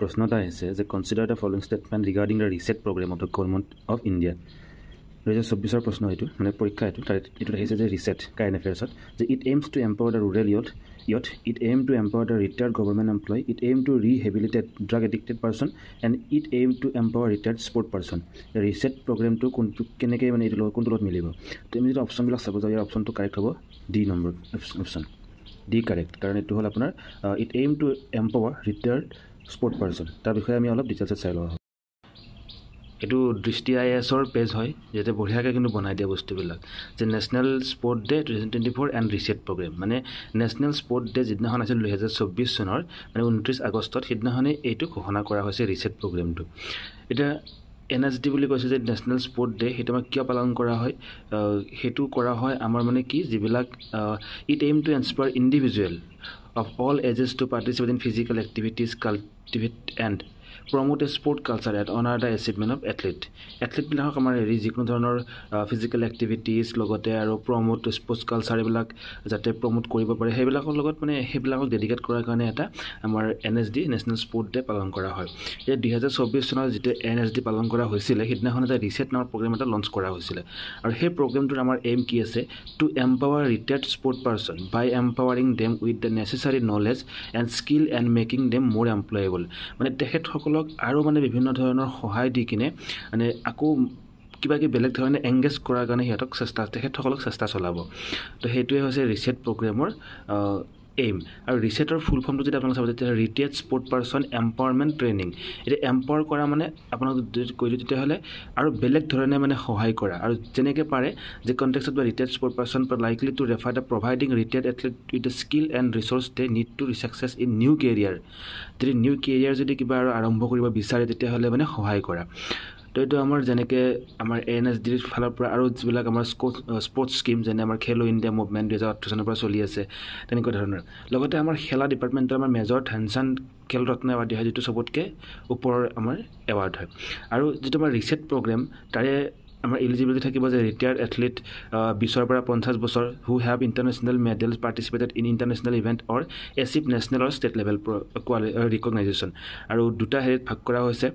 প্ৰশ্ন এটা আহিছে যে consider the following statement regarding the RESET programme of the Government of India 2024 প্ৰশ্ন এইটো মানে পৰীক্ষা এইটো এইটোত আহিছে যে ৰিচেট কাৰেণ্ট এফেয়াৰ্ছত যে it aims to empower the rural youth it aim to empower the retired government employee it aim to rehabilitate drug addicted person and it aim to empower retired sport person the reset program to keneke mane etu kontu lot milibo to emi je option bilak sabo jaya option to correct hobo d number option d correct karon etu hol apunar it aim to empower retired sport person tar bikhoye ami olop details sai lo এটো দৃষ্টি আইএছৰ page হয় যেতে বঢ়িয়াকৈ কিন্তু বনাই দিয়া বস্তুবিলাক যে National Sport Day 2024 and RESET programme মানে নেশ্যনেল স্পৰ্ট ডে যিদিনাখন আছিল 2024 চনৰ মানে 29 আগষ্টত সিদিনাখনে এইটো ঘোষণা কৰা হৈছে ৰিচেট প্ৰগ্ৰেমটো এটা এনএছডি বুলি কৈছে যে নেশ্যনেল স্পৰ্ট ডে সেইটো আমাৰ কিয় পালন কৰা হয় হেতু কৰা হয় আমাৰ মানে কি যিবিলাক it aim to inspire individual of all ages to participate in physical activities cultivate and promote a sport culture and honor the achievement of athlete বিলাকক আমাৰ যিকোনো ধৰণৰ ফিজিকেল এক্টিভিটিজ লগতে আৰু প্ৰমোট স্পৰ্টছ কালচাৰ বিলাক যাতে প্ৰমোট কৰিব পাৰে সেইবিলাকৰ লগত মানে সেইবিলাকক ডেডিকেট কৰাৰ কাৰণে এটা আমাৰ এনএছডি নেশ্যনেল স্পৰ্ট ডে পালন কৰা হয় এই 2024 চনত যেতে এনএছডি পালন কৰা হৈছিল সিদিনাখন এটা ৰিচেট নামৰ প্ৰগ্ৰেম এটা লঞ্চ কৰা হৈছিল আৰু সেই প্ৰগ্ৰেমটোৰ আমাৰ এম কি আছে to empower retired sport person by empowering them with the necessary knowledge and skill and making them more employable মানে তেখেতসকলক আৰু মানে বিভিন্ন ধৰণৰ সহায় দি কিনে মানে আকৌ কিবা কি বেলেগ ধৰণে এংগেজ কৰাৰ কাৰণে হিহঁতক তেখেতসকলক চেষ্টা চলাব তো সেইটোৱে হৈছে ৰিচেট প্ৰগ্ৰেমৰ এইম আৰু ৰিচেটৰ ফুল ফৰ্মটো যদি আপোনালোকে চাব তেতিয়া retired sport person empowerment training এটা এম্পাৱাৰ কৰা মানে আপোনালোক কৈলো তেতিয়াহ'লে আৰু বেলেগ ধৰণে মানে সহায় কৰা আৰু যেনেকৈ পাৰে যে কনটেক্সট বা retired sport person likely to refer the providing retired athlete with the skill and resource they need to success in new career যদি নিউ কেৰিয়াৰ যদি কিবা আৰু আৰম্ভ কৰিব বিচাৰে তেতিয়াহ'লে মানে সহায় কৰা তো এইটো আমাৰ যেনেকৈ আমাৰ এনএছডিৰ ফালৰ পৰা আৰু যিবিলাক আমাৰ স্পৰ্টছ স্কিম যেনে আমাৰ খেলো ইণ্ডিয়া মুভমেণ্ট 2018 চনৰ পৰা চলি আছে তেনেকুৱা ধৰণৰ লগতে আমাৰ খেলা ডিপাৰ্টমেণ্টৰ আমাৰ মেজৰ ধ্যানচান্দ খেল ৰত্ন এৱাৰ্ড হয় যিটো চবতকৈ ওপৰৰ আমাৰ এৱাৰ্ড হয় আৰু যিটো আমাৰ ৰিচেট প্ৰগ্ৰেম তাৰে আমাৰ এলিজিবিলিটি থাকিব যে ৰিটায়াৰ্ড এথলিট 20 পৰা 50 বছৰ who have international medals participated in international event or achieve national or state level recognition আৰু দুটা হেৰিত ভাগ কৰা হৈছে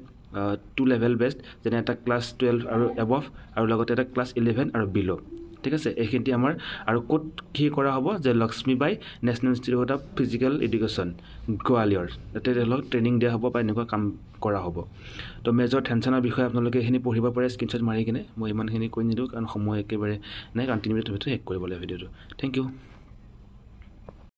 টু লেভেল বেস্ট যেনে এটা ক্লাছ 12 আৰু এবভ আৰু লগতে এটা ক্লাছ 11 আৰু বিলো ঠিক আছে এইখিনি আমাৰ আৰু কোড কি কৰা হ'ব যে Lakshmibai national institute of physical education Gwalior তাতে তেওঁলোকক ট্ৰেইনিং দিয়া হ'ব বা এনেকুৱা কাম কৰা হ'ব তো মেজৰ ধ্যানচান্দৰ বিষয়ে আপোনালোকে এইখিনি পঢ়িব পাৰে স্ক্ৰীনশ্বট মাৰি কিনে মই ইমানখিনি কৈ নিদিওঁ কাৰণ সময় একেবাৰে নাই কাৰণ 3 মিনিটৰ ভিতৰত শেষ কৰিব লাগে ভিডিঅ'টো থেংক ইউ